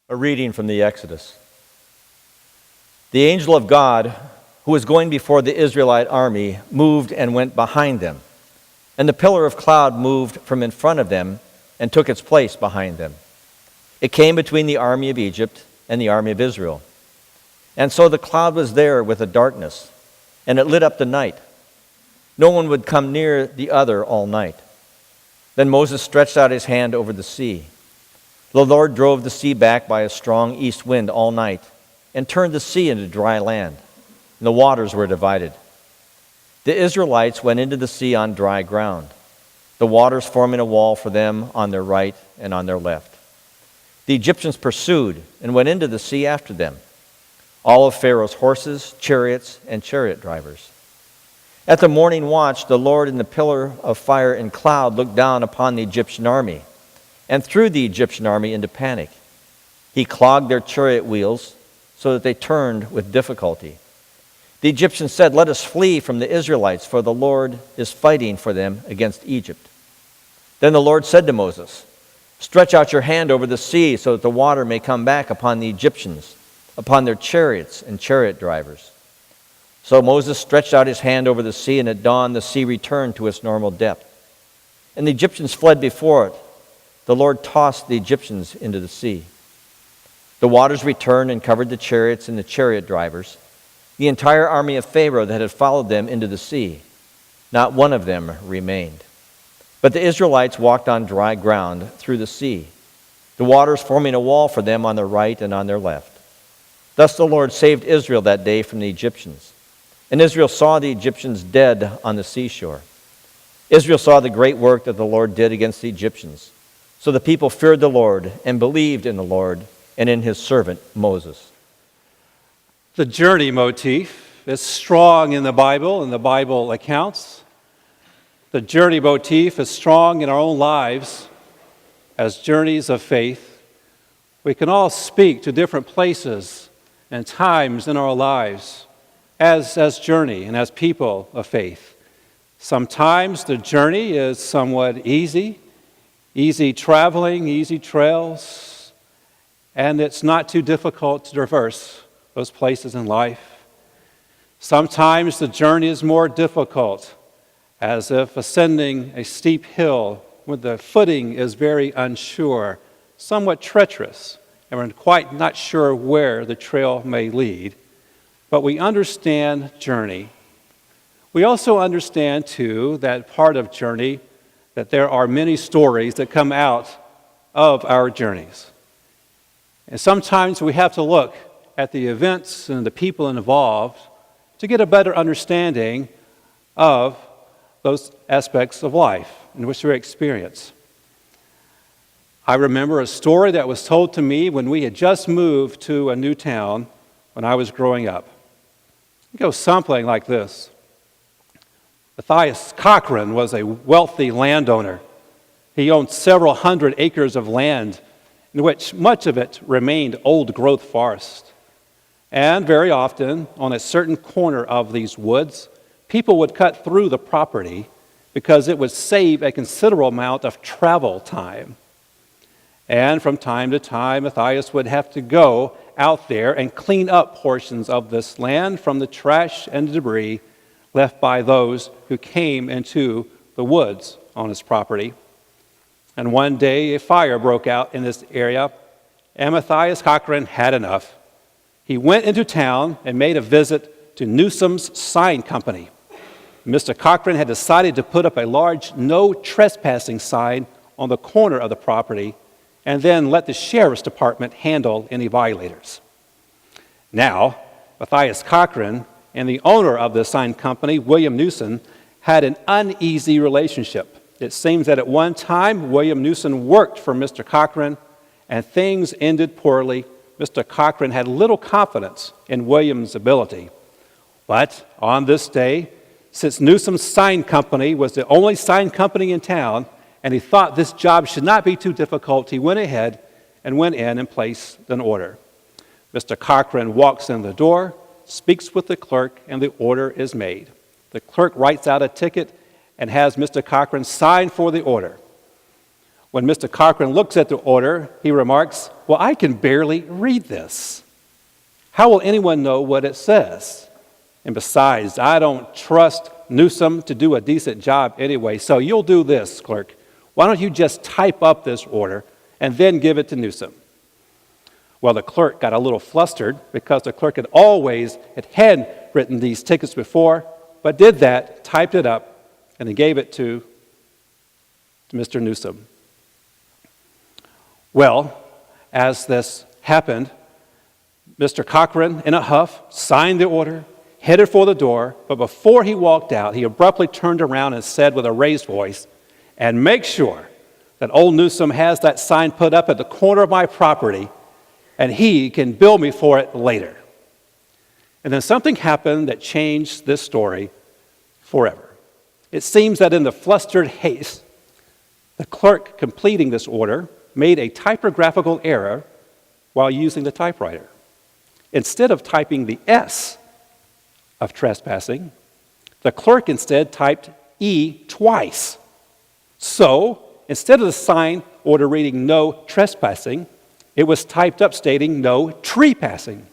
A reading from the Exodus. The angel of God, who was going before the Israelite army, moved and went behind them. And the pillar of cloud moved from in front of them and took its place behind them. It came between the army of Egypt and the army of Israel. And so the cloud was there with a darkness, and it lit up the night. No one would come near the other all night. Then Moses stretched out his hand over the sea. The Lord drove the sea back by a strong east wind all night and turned the sea into dry land, and the waters were divided. The Israelites went into the sea on dry ground, the waters forming a wall for them on their right and on their left. The Egyptians pursued and went into the sea after them, all of Pharaoh's horses, chariots, and chariot drivers. At the morning watch, the Lord in the pillar of fire and cloud looked down upon the Egyptian army and threw the Egyptian army into panic. He clogged their chariot wheels so that they turned with difficulty. The Egyptians said, "Let us flee from the Israelites, for the Lord is fighting for them against Egypt." Then the Lord said to Moses, "Stretch out your hand over the sea so that the water may come back upon the Egyptians, upon their chariots and chariot drivers." So Moses stretched out his hand over the sea, and at dawn the sea returned to its normal depth. And the Egyptians fled before it. The Lord tossed the Egyptians into the sea. The waters returned and covered the chariots and the chariot drivers, the entire army of Pharaoh that had followed them into the sea. Not one of them remained. But the Israelites walked on dry ground through the sea, the waters forming a wall for them on their right and on their left. Thus the Lord saved Israel that day from the Egyptians. And Israel saw the Egyptians dead on the seashore. Israel saw the great work that the Lord did against the Egyptians. So the people feared the Lord and believed in the Lord and in his servant Moses. The journey motif is strong in the Bible and the Bible accounts. The journey motif is strong in our own lives as journeys of faith. We can all speak to different places and times in our lives as journey and as people of faith. Sometimes the journey is somewhat easy traveling, easy trails, and it's not too difficult to traverse those places in life. Sometimes the journey is more difficult, as if ascending a steep hill when the footing is very unsure, somewhat treacherous, and we're quite not sure where the trail may lead. But we understand journey. We also understand, too, that part of journey, that there are many stories that come out of our journeys. And sometimes we have to look at the events and the people involved to get a better understanding of those aspects of life in which we experience. I remember a story that was told to me when we had just moved to a new town when I was growing up. It goes something like this. Matthias Cochran was a wealthy landowner. He owned several hundred acres of land, in which much of it remained old-growth forest. And very often, on a certain corner of these woods, people would cut through the property because it would save a considerable amount of travel time. And from time to time, Matthias would have to go out there and clean up portions of this land from the trash and debris left by those who came into the woods on his property. And one day, a fire broke out in this area, and Matthias Cochran had enough. He went into town and made a visit to Newsom's Sign Company. Mr. Cochran had decided to put up a large no trespassing sign on the corner of the property and then let the sheriff's department handle any violators. Now, Matthias Cochran and the owner of the sign company, William Newsom, had an uneasy relationship. It seems that at one time, William Newsom worked for Mr. Cochran, and things ended poorly. Mr. Cochran had little confidence in William's ability. But on this day, since Newsom's sign company was the only sign company in town, and he thought this job should not be too difficult, he went ahead and went in and placed an order. Mr. Cochran walks in the door, speaks with the clerk, and the order is made. The clerk writes out a ticket and has Mr. Cochran sign for the order. When Mr. Cochran looks at the order, he remarks, "Well, I can barely read this. How will anyone know what it says? And besides, I don't trust Newsom to do a decent job anyway, so you'll do this, clerk. Why don't you just type up this order and then give it to Newsom?" Well, the clerk got a little flustered because the clerk had handwritten these tickets before, but did that, typed it up, and then gave it to Mr. Newsom. Well, as this happened, Mr. Cochran, in a huff, signed the order, headed for the door, but before he walked out, he abruptly turned around and said with a raised voice, "And make sure that old Newsom has that sign put up at the corner of my property, and he can bill me for it later." And then something happened that changed this story forever. It seems that in the flustered haste, the clerk completing this order made a typographical error while using the typewriter. Instead of typing the S of trespassing, the clerk instead typed E twice. So, instead of the sign order reading "no trespassing," it was typed up stating "no tree passing."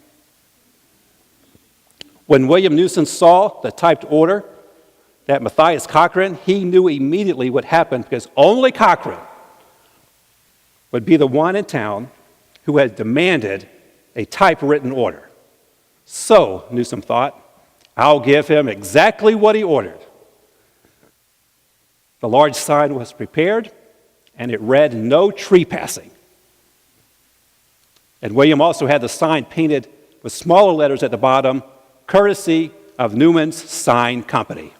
When William Newsom saw the typed order that Matthias Cochran, he knew immediately what happened because only Cochran would be the one in town who had demanded a typewritten order. So, Newsom thought, I'll give him exactly what he ordered. The large sign was prepared, and it read "no tree passing." And William also had the sign painted with smaller letters at the bottom, courtesy of Newman's Sign Company.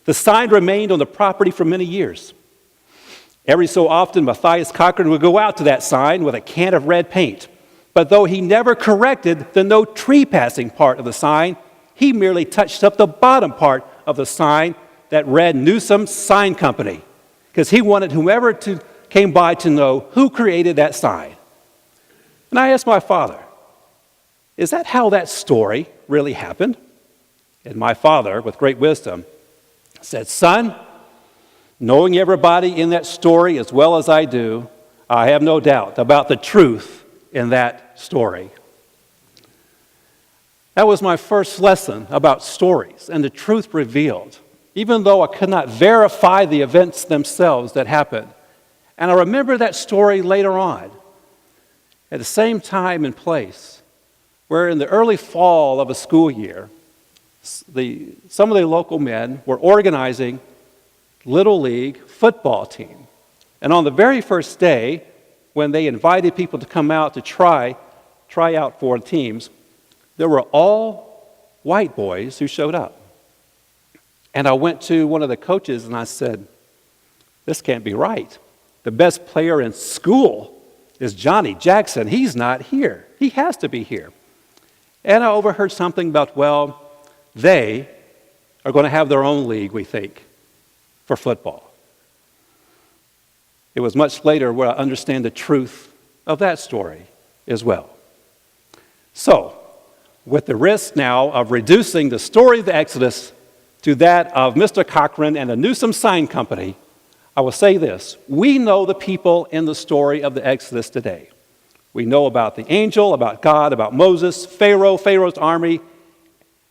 The sign remained on the property for many years. Every so often, Matthias Cochran would go out to that sign with a can of red paint. But though he never corrected the "no tree passing" part of the sign, he merely touched up the bottom part of the sign that read Newsom's Sign Company, because he wanted whomever came by to know who created that sign. And I asked my father, is that how that story really happened? And my father, with great wisdom, said, "Son, knowing everybody in that story as well as I do, I have no doubt about the truth in that story." That was my first lesson about stories and the truth revealed, even though I could not verify the events themselves that happened. And I remember that story later on, at the same time and place, where in the early fall of a school year, some of the local men were organizing Little League football team. And on the very first day, when they invited people to come out to try out for teams, there were all white boys who showed up. And I went to one of the coaches and I said, "This can't be right. The best player in school is Johnny Jackson. He's not here. He has to be here." And I overheard something about, well, they are going to have their own league, we think, for football. It was much later where I understand the truth of that story as well. So, with the risk now of reducing the story of the Exodus to that of Mr. Cochran and the Newsom Sign Company, I will say this. We know the people in the story of the Exodus today. We know about the angel, about God, about Moses, Pharaoh's army,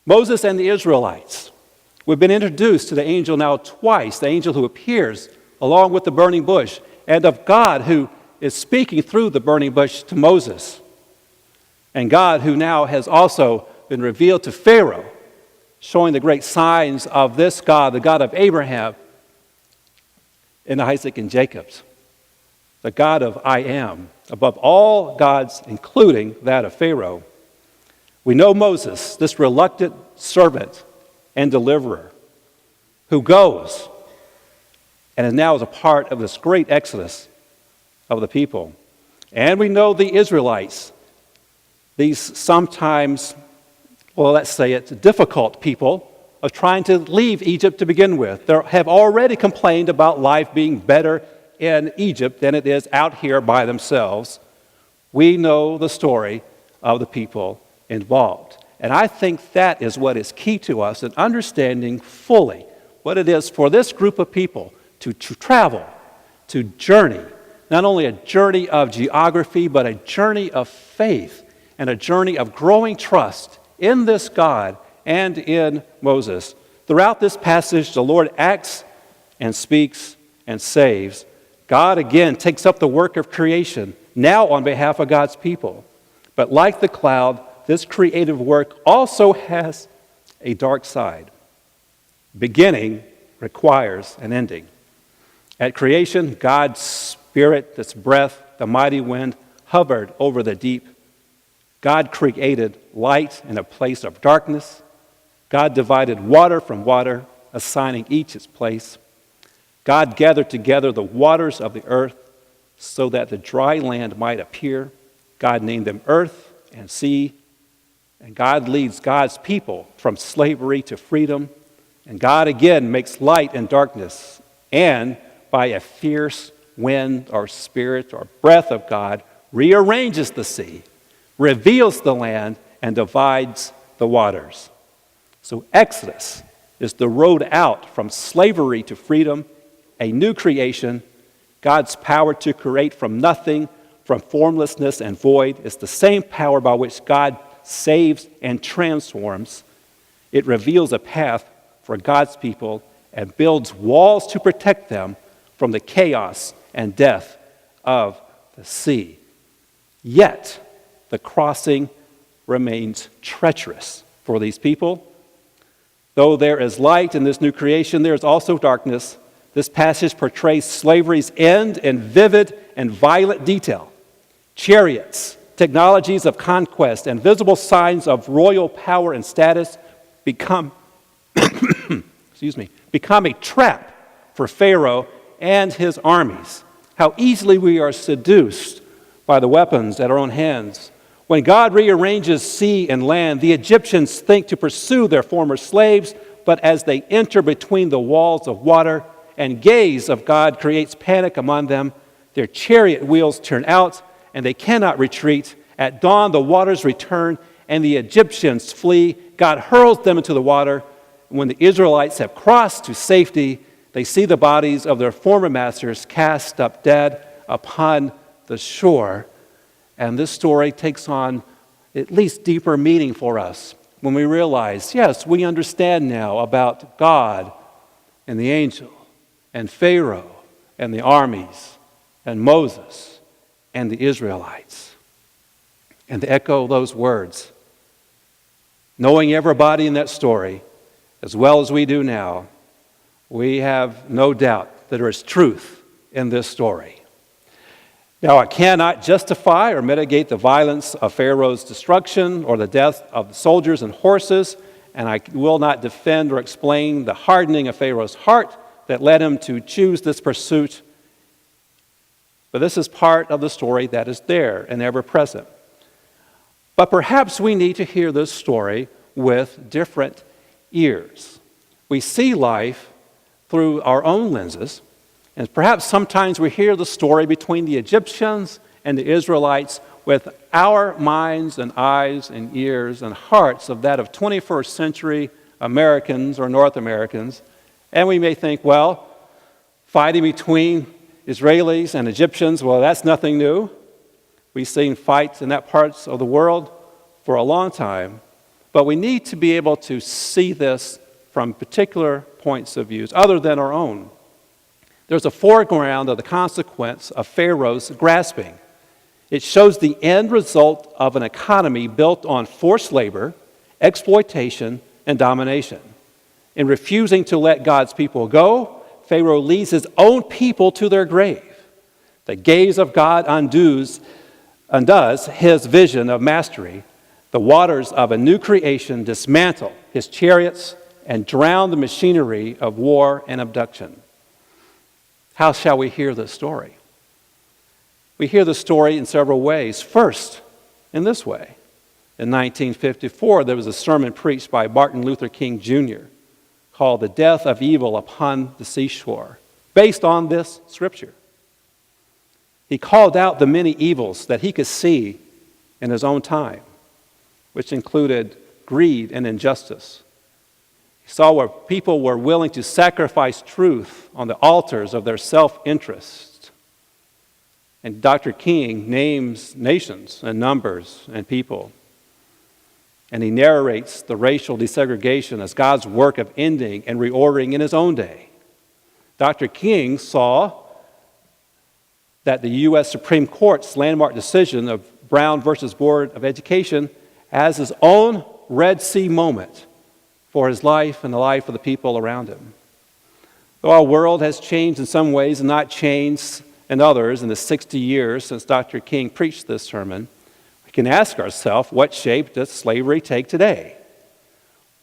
Moses and the Israelites. We've been introduced to the angel now twice, the angel who appears along with the burning bush, and of God who is speaking through the burning bush to Moses. And God who now has also been revealed to Pharaoh, showing the great signs of this God, the God of Abraham and Isaac and Jacob, the God of I am, above all gods, including that of Pharaoh. We know Moses, this reluctant servant and deliverer, who goes and now is a part of this great exodus of the people. And we know the Israelites, these sometimes, well, let's say it's difficult people of trying to leave Egypt to begin with. They have already complained about life being better in Egypt than it is out here by themselves. We know the story of the people involved. And I think that is what is key to us in understanding fully what it is for this group of people to travel, to journey, not only a journey of geography, but a journey of faith and a journey of growing trust in this God and in Moses. Throughout this passage, the Lord acts and speaks and saves. God again takes up the work of creation, now on behalf of God's people. But like the cloud, this creative work also has a dark side. Beginning requires an ending. At creation, God's Spirit, this breath, the mighty wind, hovered over the deep. God created light in a place of darkness. God divided water from water, assigning each its place. God gathered together the waters of the earth so that the dry land might appear. God named them earth and sea. And God leads God's people from slavery to freedom. And God again makes light in darkness. And by a fierce wind or spirit or breath of God, rearranges the sea, reveals the land, and divides the waters. So Exodus is the road out from slavery to freedom, a new creation. God's power to create from nothing, from formlessness and void, is the same power by which God saves and transforms. It reveals a path for God's people and builds walls to protect them from the chaos and death of the sea. Yet, the crossing remains treacherous for these people. Though there is light in this new creation, there is also darkness. This passage portrays slavery's end in vivid and violent detail. Chariots, technologies of conquest, and visible signs of royal power and status become a trap for Pharaoh and his armies. How easily we are seduced by the weapons at our own hands. When God rearranges sea and land, the Egyptians think to pursue their former slaves, but as they enter between the walls of water and gaze of God creates panic among them, their chariot wheels turn out and they cannot retreat. At dawn, the waters return and the Egyptians flee. God hurls them into the water. When the Israelites have crossed to safety, they see the bodies of their former masters cast up dead upon the shore. And this story takes on at least deeper meaning for us when we realize, yes, we understand now about God and the angel and Pharaoh and the armies and Moses and the Israelites. And to echo those words, knowing everybody in that story as well as we do now, we have no doubt that there is truth in this story. Now, I cannot justify or mitigate the violence of Pharaoh's destruction or the death of the soldiers and horses, and I will not defend or explain the hardening of Pharaoh's heart that led him to choose this pursuit. But this is part of the story that is there and ever present. But perhaps we need to hear this story with different ears. We see life through our own lenses, and perhaps sometimes we hear the story between the Egyptians and the Israelites with our minds and eyes and ears and hearts of that of 21st century Americans or North Americans. And we may think, well, fighting between Israelis and Egyptians, well, that's nothing new. We've seen fights in that parts of the world for a long time. But we need to be able to see this from particular points of view other than our own. There's a foreground of the consequence of Pharaoh's grasping. It shows the end result of an economy built on forced labor, exploitation, and domination. In refusing to let God's people go, Pharaoh leads his own people to their grave. The gaze of God undoes his vision of mastery. The waters of a new creation dismantle his chariots and drown the machinery of war and abduction. How shall we hear this story? We hear the story in several ways. First, in this way. In 1954, there was a sermon preached by Martin Luther King Jr. called The Death of Evil Upon the Seashore, based on this scripture. He called out the many evils that he could see in his own time, which included greed and injustice. He saw where people were willing to sacrifice truth on the altars of their self-interest. And Dr. King names nations and numbers and people. And he narrates the racial desegregation as God's work of ending and reordering in his own day. Dr. King saw that the U.S. Supreme Court's landmark decision of Brown versus Board of Education as his own Red Sea moment for his life and the life of the people around him. Though our world has changed in some ways and not changed in others in the 60 years since Dr. King preached this sermon, we can ask ourselves, what shape does slavery take today?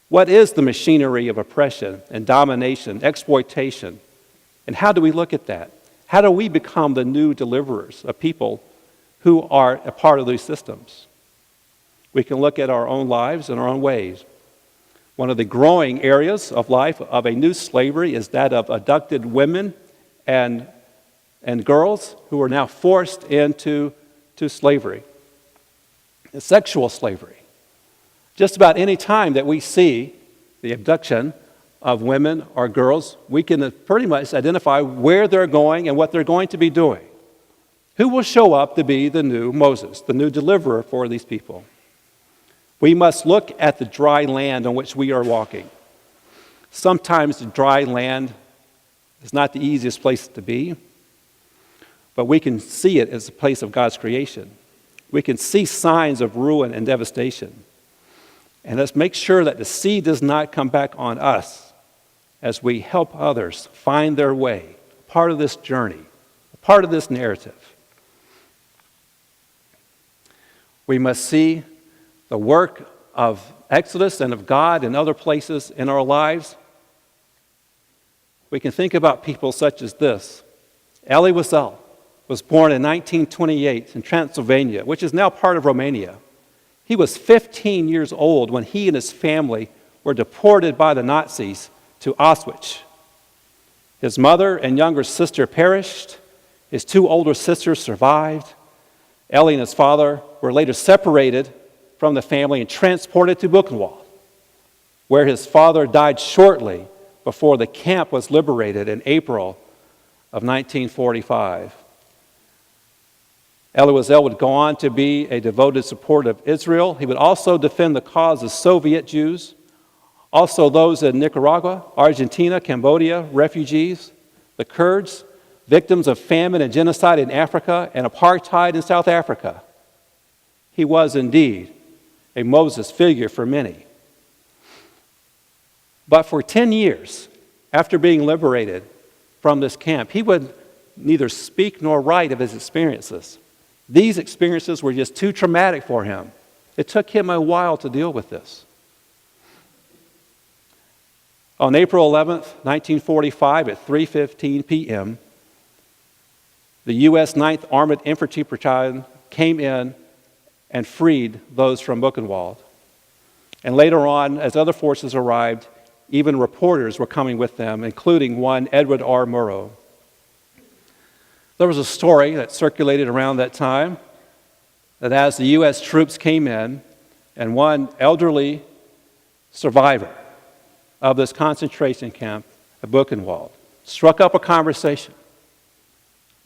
What is the machinery of oppression and domination, exploitation? And how do we look at that? How do we become the new deliverers of people who are a part of these systems? We can look at our own lives and our own ways. One of the growing areas of life of a new slavery is that of abducted women and girls who are now forced into slavery. Sexual slavery. Just about any time that we see the abduction of women or girls, we can pretty much identify where they're going and what they're going to be doing. Who will show up to be the new Moses, the new deliverer for these people? We must look at the dry land on which we are walking. Sometimes the dry land is not the easiest place to be, but we can see it as a place of God's creation. We can see signs of ruin and devastation. And let's make sure that the seed does not come back on us as we help others find their way, part of this journey, part of this narrative. We must see the work of Exodus and of God in other places in our lives. We can think about people such as this. Elie Wiesel was born in 1928 in Transylvania, which is now part of Romania. He was 15 years old when he and his family were deported by the Nazis to Auschwitz. His mother and younger sister perished. His two older sisters survived. Elie and his father were later separated from the family and transported to Buchenwald, where his father died shortly before the camp was liberated in April of 1945. Elie Wiesel would go on to be a devoted supporter of Israel. He would also defend the cause of Soviet Jews, also those in Nicaragua, Argentina, Cambodia, refugees, the Kurds, victims of famine and genocide in Africa and apartheid in South Africa. He was indeed a Moses figure for many. But for 10 years after being liberated from this camp, he would neither speak nor write of his experiences. These experiences were just too traumatic for him. It took him a while to deal with this. On April 11th, 1945, at 3:15 p.m., the U.S. 9th Armored Infantry Battalion came in and freed those from Buchenwald. And later on, as other forces arrived, even reporters were coming with them, including one Edward R. Murrow. There was a story that circulated around that time that as the U.S. troops came in, and one elderly survivor of this concentration camp at Buchenwald struck up a conversation.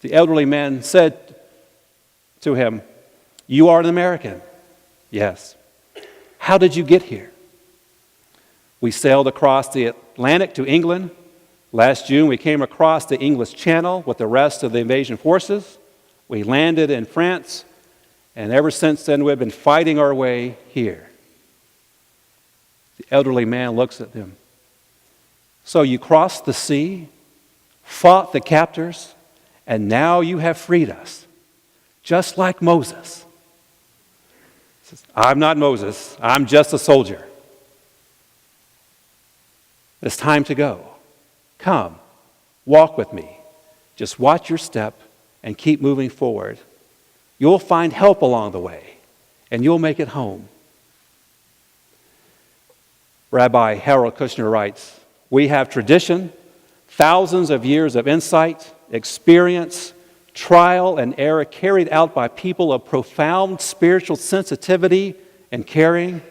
The elderly man said to him, "You are an American?" "Yes." "How did you get here?" "We sailed across the Atlantic to England. Last June, we came across the English Channel with the rest of the invasion forces. We landed in France, and ever since then, we've been fighting our way here." The elderly man looks at them. "So you crossed the sea, fought the captors, and now you have freed us, just like Moses." He says, "I'm not Moses. I'm just a soldier. It's time to go. Come, walk with me. Just watch your step and keep moving forward. You'll find help along the way, and you'll make it home." Rabbi Harold Kushner writes, "We have tradition, thousands of years of insight, experience, trial, and error carried out by people of profound spiritual sensitivity and caring.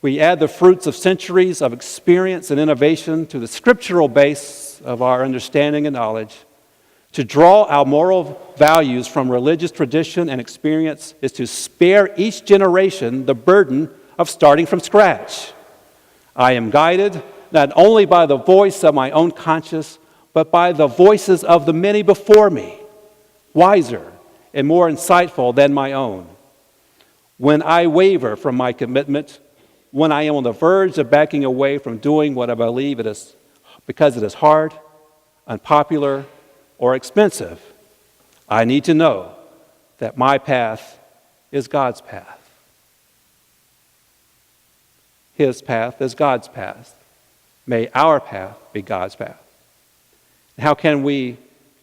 We add the fruits of centuries of experience and innovation to the scriptural base of our understanding and knowledge. To draw our moral values from religious tradition and experience is to spare each generation the burden of starting from scratch. I am guided not only by the voice of my own conscience, but by the voices of the many before me, wiser and more insightful than my own. When I waver from my commitment, when I am on the verge of backing away from doing what I believe it is because it is hard, unpopular, or expensive, I need to know that my path is God's path. His path is God's path. May our path be God's path. How can we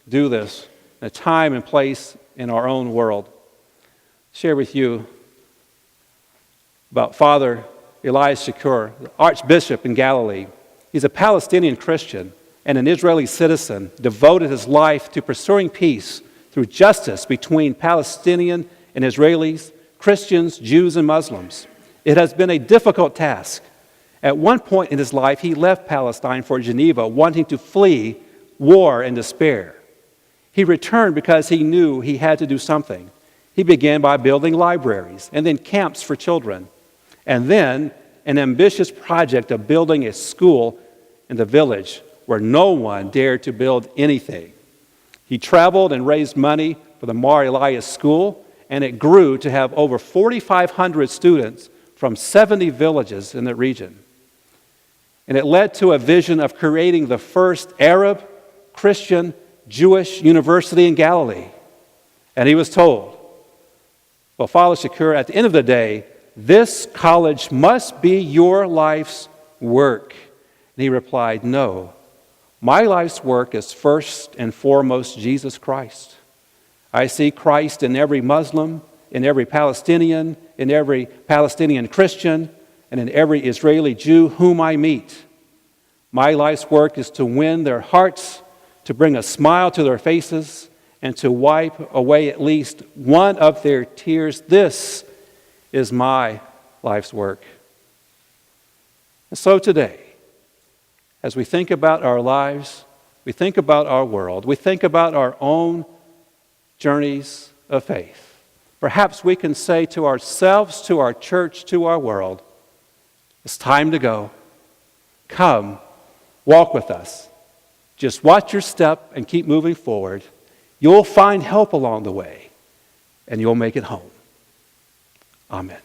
do this in a time and place in our own world? Share with you about Father Elias Shakur, the Archbishop in Galilee. He's a Palestinian Christian and an Israeli citizen, devoted his life to pursuing peace through justice between Palestinian and Israelis, Christians, Jews, and Muslims. It has been a difficult task. At one point in his life, he left Palestine for Geneva, wanting to flee war and despair. He returned because he knew he had to do something. He began by building libraries and then camps for children, and then an ambitious project of building a school in the village where no one dared to build anything. He traveled and raised money for the Mar Elias School, and it grew to have over 4,500 students from 70 villages in the region. And it led to a vision of creating the first Arab, Christian, Jewish university in Galilee. And he was told, well, Father Shakur, at the end of the day, this college must be your life's work. And he replied, no, my life's work is first and foremost Jesus Christ. I see Christ in every Muslim, in every Palestinian, in every Palestinian Christian, and in every Israeli Jew whom I meet. My life's work is to win their hearts, to bring a smile to their faces, and to wipe away at least one of their tears. This is my life's work. And so today, as we think about our lives, we think about our world, we think about our own journeys of faith, perhaps we can say to ourselves, to our church, to our world, it's time to go. Come, walk with us. Just watch your step and keep moving forward. You'll find help along the way, and you'll make it home. Amen.